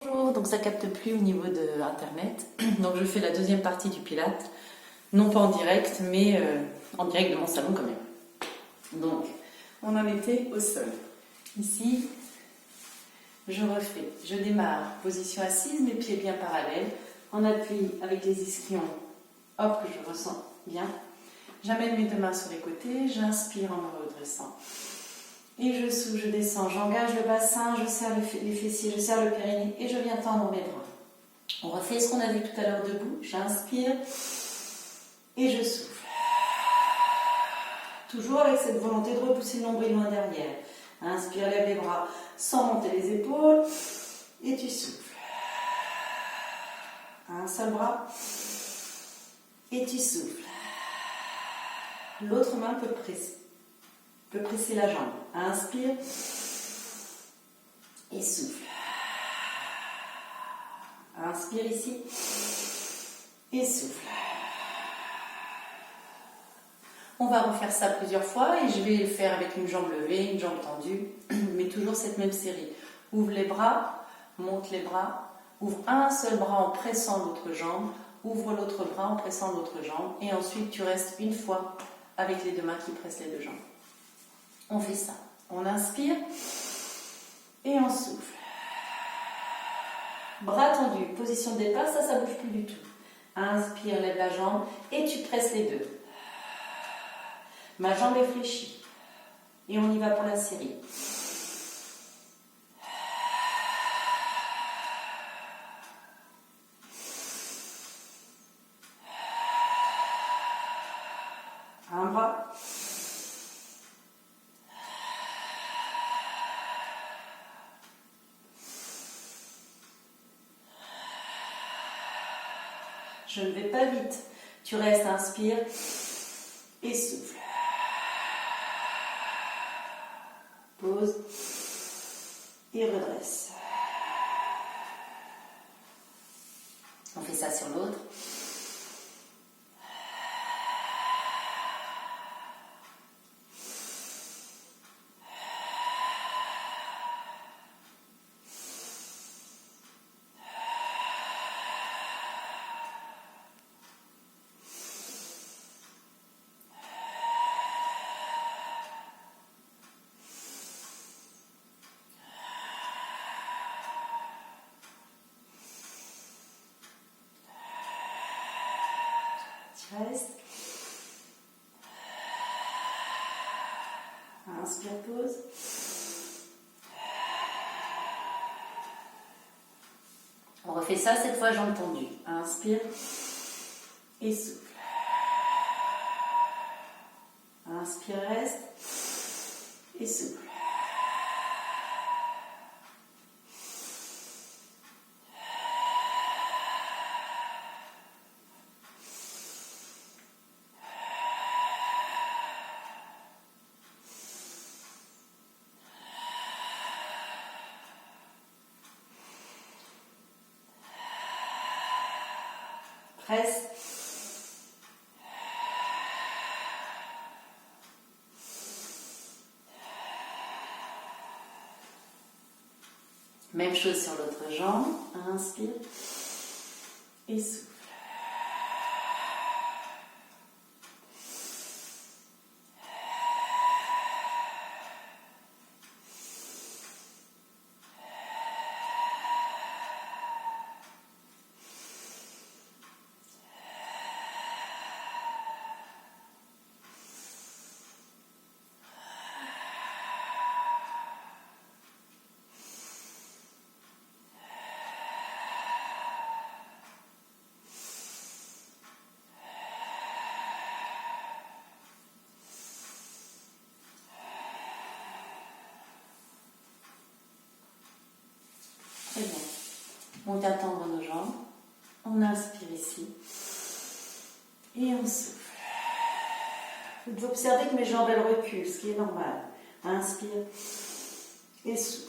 Bonjour, donc ça capte plus au niveau de internet. Donc je fais la deuxième partie du Pilate, non pas en direct, mais en direct de mon salon quand même. Donc on en était au sol. Ici, je refais. Je démarre, position assise, mes pieds bien parallèles, en appui avec les ischions, hop, que je ressens bien. J'amène mes deux mains sur les côtés, j'inspire en me redressant. Et je souffle, je descends, j'engage le bassin, je serre les fessiers, je serre le périnée et je viens tendre mes bras. On refait ce qu'on a vu tout à l'heure debout. J'inspire et je souffle. Toujours avec cette volonté de repousser le nombril loin derrière. Inspire, lève les bras sans monter les épaules et tu souffles. Un seul bras et tu souffles. L'autre main peut presser la jambe. Inspire et souffle. Inspire ici et souffle. On va refaire ça plusieurs fois et je vais le faire avec une jambe levée, une jambe tendue, mais toujours cette même série. Ouvre les bras, monte les bras, ouvre un seul bras en pressant l'autre jambe, ouvre l'autre bras en pressant l'autre jambe et ensuite tu restes une fois avec les deux mains qui pressent les deux jambes. On fait ça. On inspire et on souffle. Bras tendus, position de départ, ça bouge plus du tout. Inspire, lève la jambe et tu presses les deux. Ma jambe est fléchie. Et on y va pour la série. Un bras. Je ne vais pas vite. Tu restes, inspire et souffle. Pose et redresse. On fait ça sur l'autre. Reste. Inspire, pause. On refait ça cette fois, jambes tendues. Inspire et souffle. Inspire, reste et souffle. Presse. Même chose sur l'autre jambe. Inspire et souffle. Très bien. On vient tendre nos jambes. On inspire ici. Et on souffle. Vous observez que mes jambes elles reculent, ce qui est normal. Inspire et souffle.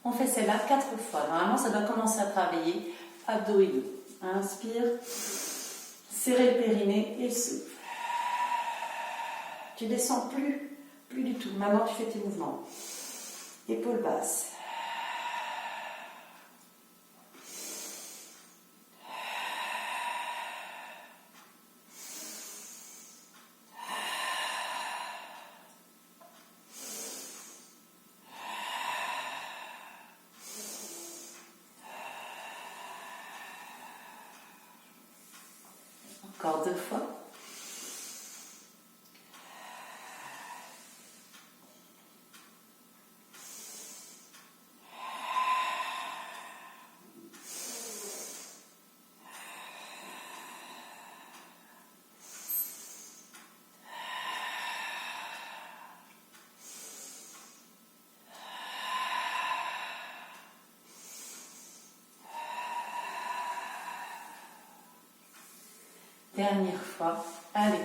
On fait celle-là 4 fois. Normalement, ça doit commencer à travailler abdos et dos. Inspire, serrez le périnée et souffle. Tu descends plus du tout. Maintenant, tu fais tes mouvements. Épaules basses. Encore 2 fois. Dernière fois. Allez.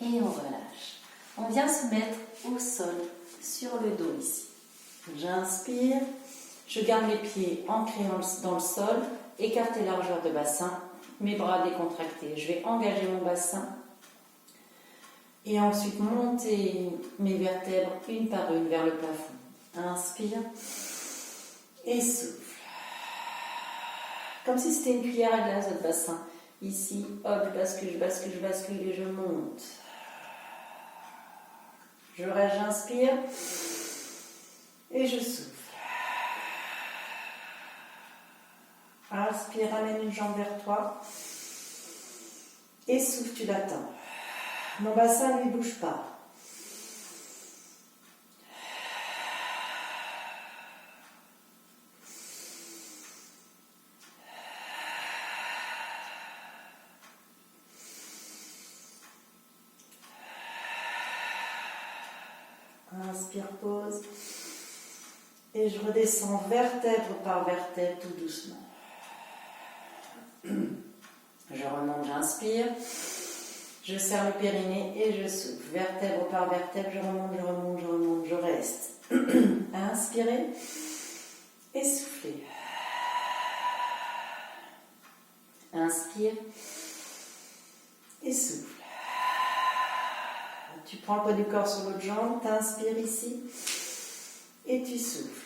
Et on relâche. On vient se mettre au sol, sur le dos ici. J'inspire, je garde les pieds ancrés dans le sol, écartez largeur de bassin, mes bras décontractés. Je vais engager mon bassin et ensuite monter mes vertèbres une par une vers le plafond. Inspire et souffle. Comme si c'était une cuillère à glace, votre bassin. Ici, hop, je bascule et je monte. Je reste, j'inspire et je souffle. Inspire, ramène une jambe vers toi et souffle, tu l'attends. Mon bassin ne lui bouge pas. Inspire, pause. Et je redescends vertèbre par vertèbre tout doucement. Je remonte, j'inspire. Je serre le périnée et je souffle. Vertèbre par vertèbre, je remonte, je reste. Inspirez et soufflez. Inspire et souffle. Tu prends le poids du corps sur l'autre jambe, tu inspires ici et tu souffles.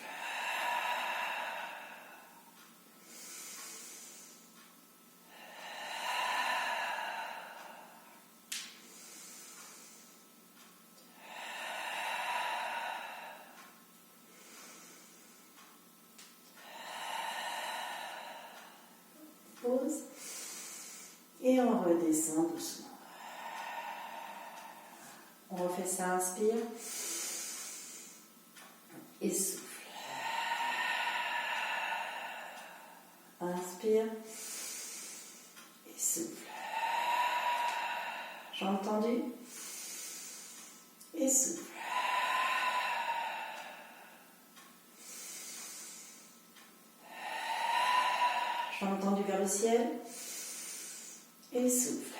Pause et on redescend doucement. On refait ça, inspire et souffle. Inspire et souffle. Jambes tendues et souffle. Jambes tendues vers le ciel et souffle.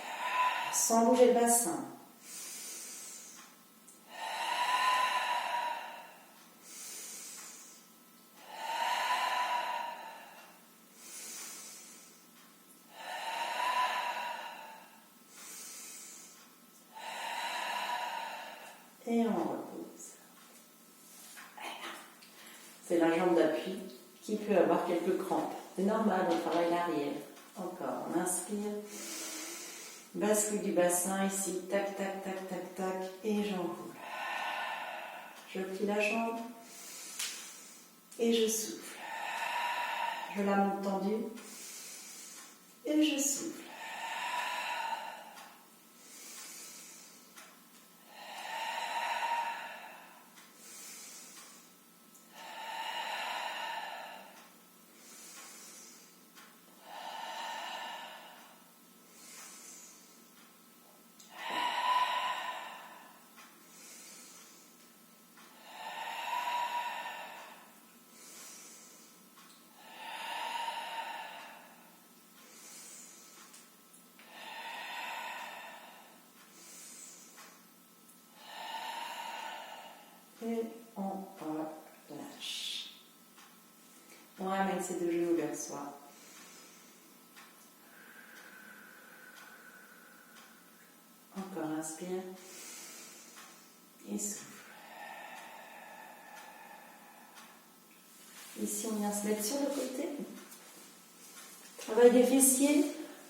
Sans bouger le bassin. Et on repose. C'est la jambe d'appui qui peut avoir quelques crampes. C'est normal, on travaille l'arrière. Encore, on inspire. Bascule du bassin ici. Tac, tac, tac, tac, tac. Et j'enroule. Je plie la jambe. Et je souffle. Je la monte tendue. Et je souffle. Et on relâche. On ramène ses deux genoux vers soi. Encore inspire. Et souffle. Ici, on vient se mettre sur le côté. Travail des fessiers.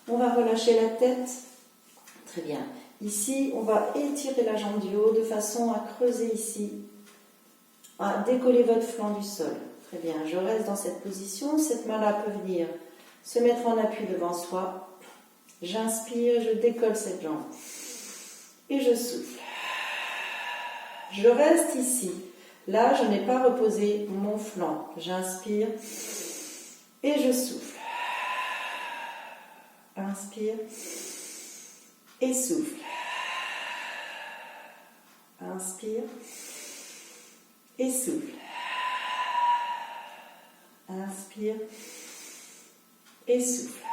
On va relâcher la tête. Très bien. Ici, on va étirer la jambe du haut de façon à creuser ici, à décoller votre flanc du sol. Très bien. Je reste dans cette position. Cette main-là peut venir se mettre en appui devant soi. J'inspire, je décolle cette jambe. Et je souffle. Je reste ici. Là, je n'ai pas reposé mon flanc. J'inspire et je souffle. Inspire et souffle. Inspire et souffle. Inspire et souffle.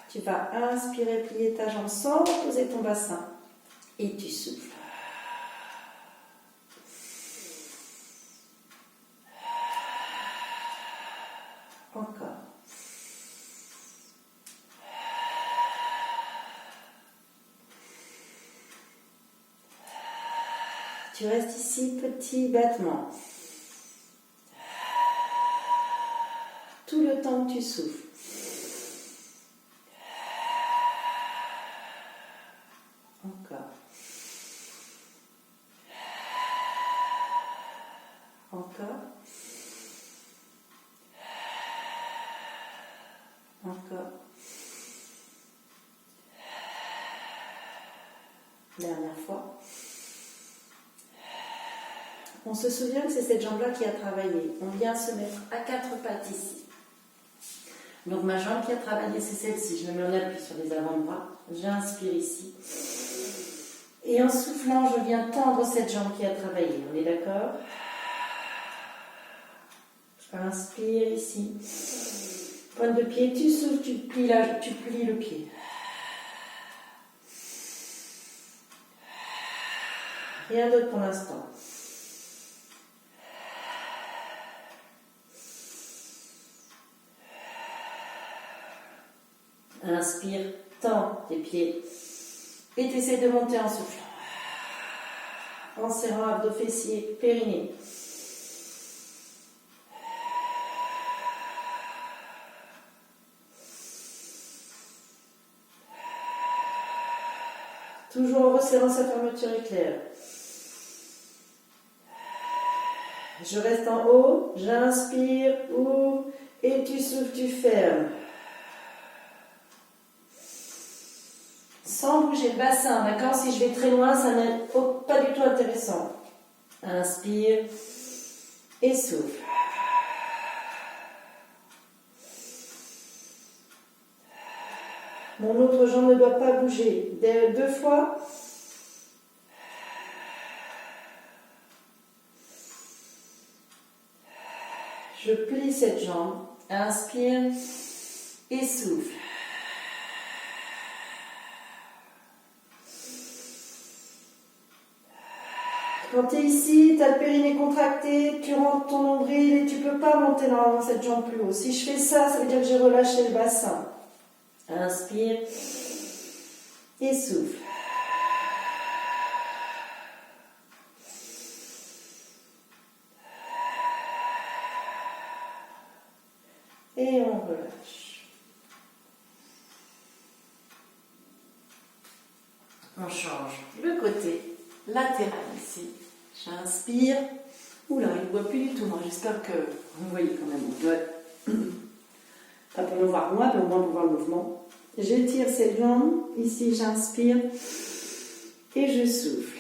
Tu vas inspirer, plier ta jambe sans reposer ton bassin et tu souffles. Encore. Tu restes ici, petit battement. Tout le temps que tu souffles. Encore. Encore. Encore. Dernière fois. On se souvient que c'est cette jambe-là qui a travaillé. On vient se mettre à quatre pattes ici. Donc ma jambe qui a travaillé, c'est celle-ci. Je me mets en appui sur les avant-bras. J'inspire ici. Et en soufflant, je viens tendre cette jambe qui a travaillé. On est d'accord? Inspire ici. Pointe de pied, tu souffles, tu plies le pied. Rien d'autre pour l'instant. Inspire, tends tes pieds et tu essaies de monter en soufflant. En serrant abdos fessiers, périnée. Toujours en resserrant sa fermeture éclair. Je reste en haut, j'inspire, ouvre, et tu souffles, tu fermes. Sans bouger le bassin, d'accord? Si je vais très loin, ça n'est pas du tout intéressant. Inspire et souffle. Mon autre jambe ne doit pas bouger. Deux fois. Je plie cette jambe. Inspire et souffle. Quand tu es ici, tu as le périnée contracté, tu rentres ton nombril et tu ne peux pas monter normalement cette jambe plus haut. Si je fais ça, ça veut dire que j'ai relâché le bassin. Inspire et souffle. Et on relâche. On change le côté latéral ici. J'inspire. Oula, il ne voit plus du tout. Moi, j'espère que vous me voyez quand même. Pas pour me voir moi, mais au moins pour voir le mouvement. J'étire cette jambe. Ici, j'inspire. Et je souffle.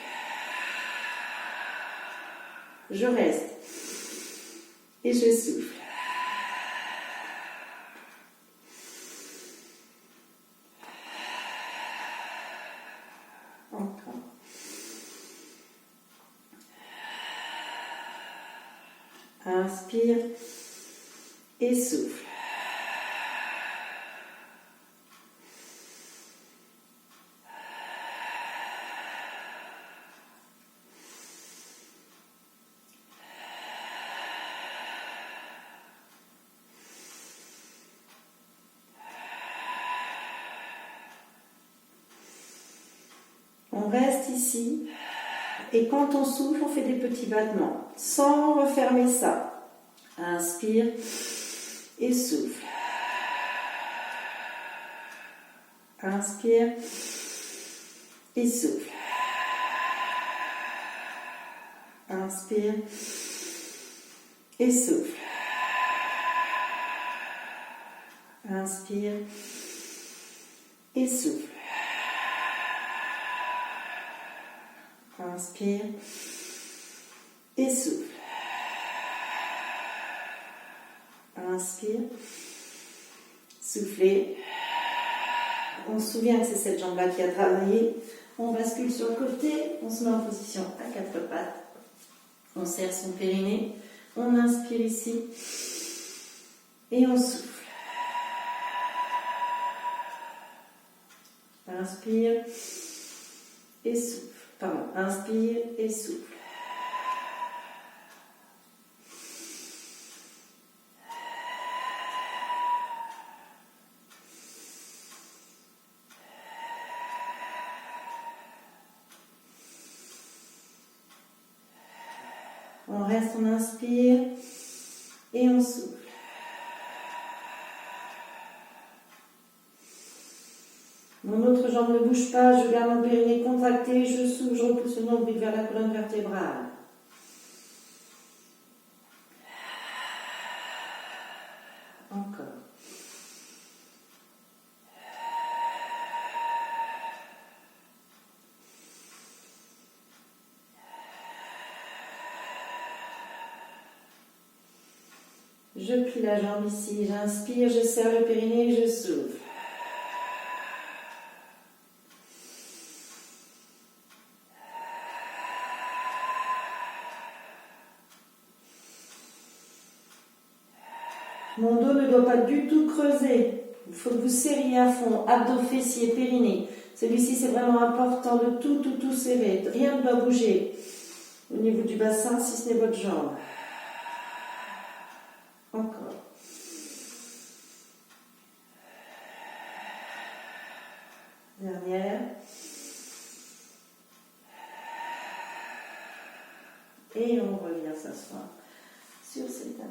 Je reste. Et je souffle. Encore. Inspire et souffle. On reste ici. Et quand on souffle, on fait des petits battements. Sans refermer ça. Inspire et souffle. Inspire et souffle. Inspire et souffle. Inspire et souffle. Inspire et souffle. Inspire. Soufflez. On se souvient que c'est cette jambe-là qui a travaillé. On bascule sur le côté. On se met en position à quatre pattes. On serre son périnée. On inspire ici. Et on souffle. Inspire et souffle. Pardon, inspire et souffle. On reste, on inspire et on souffle. Mon autre jambe ne bouge pas, je garde mon périnée contracté, je souffle, je repousse le nombril vers la colonne vertébrale. Encore. Je plie la jambe ici, j'inspire, je serre le périnée, je souffle. Mon dos ne doit pas du tout creuser. Il faut que vous serriez à fond, abdos, fessiers, périnée. Celui-ci, c'est vraiment important de tout serrer. Rien ne doit bouger au niveau du bassin, si ce n'est votre jambe. Encore. Dernière. Et on revient s'asseoir sur cette table.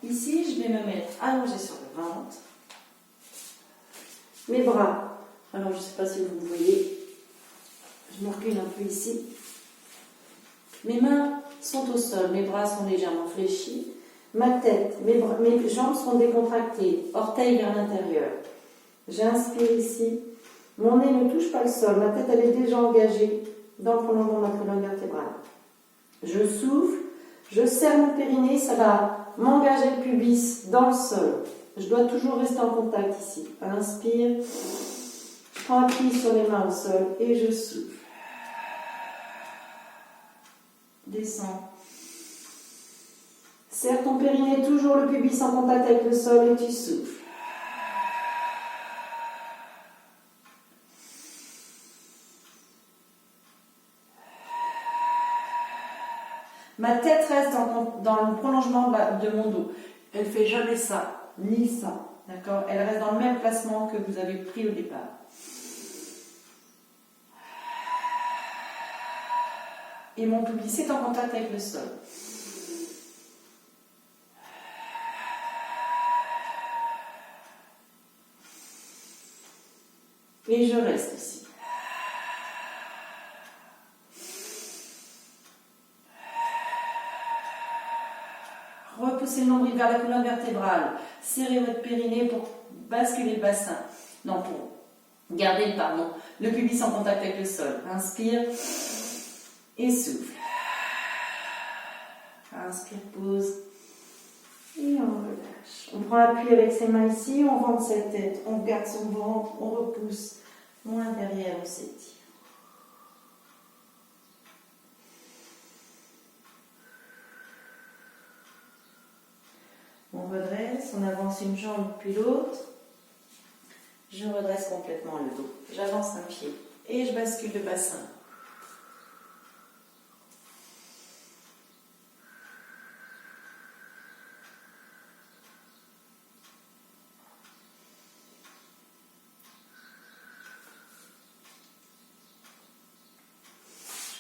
Ici, je vais me mettre allongée sur le ventre. Mes bras, alors je ne sais pas si vous me voyez, je me recule un peu ici. Mes mains sont au sol, mes bras sont légèrement fléchis. Ma tête, mes jambes sont décontractées, orteils vers l'intérieur. J'inspire ici. Mon nez ne touche pas le sol, ma tête elle est déjà engagée dans le prolongement de ma colonne vertébrale. Je souffle, je serre mon périnée, ça va m'engager le pubis dans le sol. Je dois toujours rester en contact ici. Inspire, je prends appui sur les mains au sol et je souffle. Descends. Serre ton périnée, toujours le pubis en contact avec le sol et tu souffles. Ma tête reste dans le prolongement de mon dos. Elle ne fait jamais ça, ni ça. D'accord ? Elle reste dans le même placement que vous avez pris au départ. Et mon pubis est en contact avec le sol. Et je reste ici. Repoussez le nombril vers la colonne vertébrale. Serrez votre périnée pour basculer le bassin. Non, pour garder le pubis en contact avec le sol. Inspire et souffle. Inspire, pause. Et on relâche. On prend appui avec ses mains ici, on rentre sa tête, on garde son ventre, on repousse. Moins derrière, on s'étire. On redresse, on avance une jambe puis l'autre. Je redresse complètement le dos. J'avance un pied et je bascule le bassin.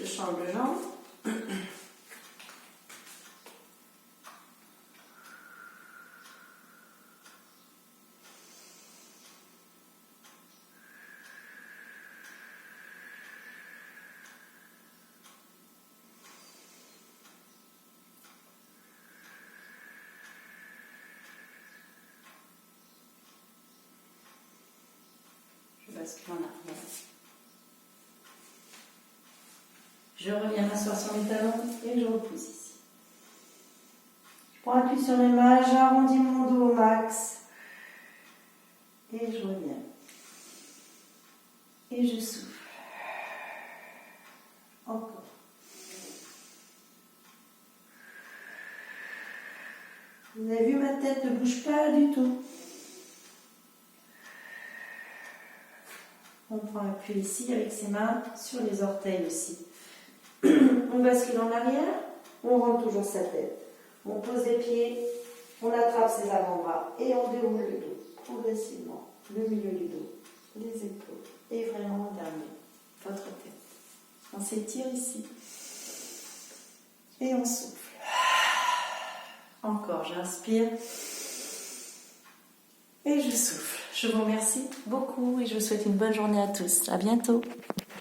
Je change de jambe. Je bascule en arrière. Je reviens m'asseoir sur mes talons et je repousse ici. Je prends appui sur mes mains, j'arrondis mon dos au max. Et je reviens. Et je souffle. Encore. Vous avez vu, ma tête ne bouge pas du tout. On prend appui ici avec ses mains sur les orteils aussi. On bascule en arrière, on rentre toujours sa tête. On pose les pieds, on attrape ses avant-bras et on déroule le dos progressivement. Le milieu du dos, les épaules et vraiment le dernier, votre tête. On s'étire ici et on souffle. Encore, j'inspire et je souffle. Je vous remercie beaucoup et je vous souhaite une bonne journée à tous. À bientôt.